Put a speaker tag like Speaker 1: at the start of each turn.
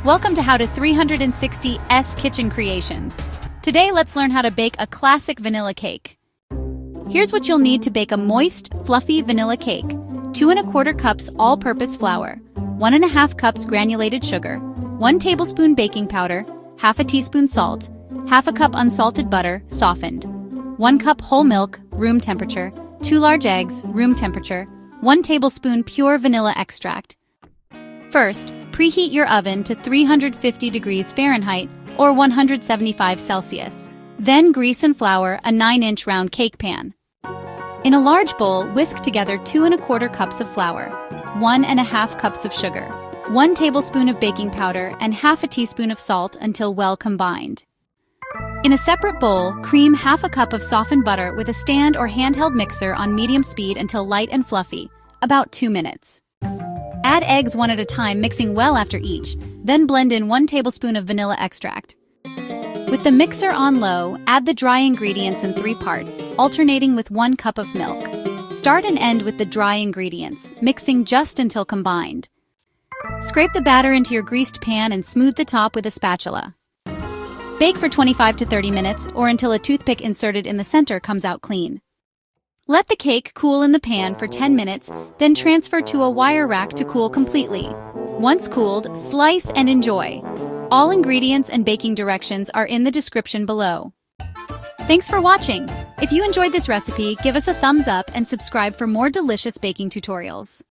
Speaker 1: Welcome to How to 360s Kitchen Creations. Today let's learn how to bake a classic vanilla cake. Here's what you'll need to bake a moist, fluffy vanilla cake. 2 1/4 cups all-purpose flour, 1 1/2 cups granulated sugar, 1 tablespoon baking powder, half a teaspoon salt, half a cup unsalted butter, softened, 1 cup whole milk, room temperature, 2 large eggs, room temperature, 1 tablespoon pure vanilla extract. First, preheat your oven to 350 degrees Fahrenheit or 175 Celsius. Then grease and flour a 9-inch round cake pan. In a large bowl, whisk together 2 1/4 cups of flour, 1 1/2 cups of sugar, 1 tablespoon of baking powder, and half a teaspoon of salt until well combined. In a separate bowl, cream half a cup of softened butter with a stand or handheld mixer on medium speed until light and fluffy, about 2 minutes. Add eggs one at a time, mixing well after each, then blend in 1 tablespoon of vanilla extract. With the mixer on low, add the dry ingredients in 3 parts, alternating with 1 cup of milk. Start and end with the dry ingredients, mixing just until combined. Scrape the batter into your greased pan and smooth the top with a spatula. Bake for 25 to 30 minutes or until a toothpick inserted in the center comes out clean. Let the cake cool in the pan for 10 minutes, then transfer to a wire rack to cool completely. Once cooled, slice and enjoy. All ingredients and baking directions are in the description below. Thanks for watching. If you enjoyed this recipe, give us a thumbs up and subscribe for more delicious baking tutorials.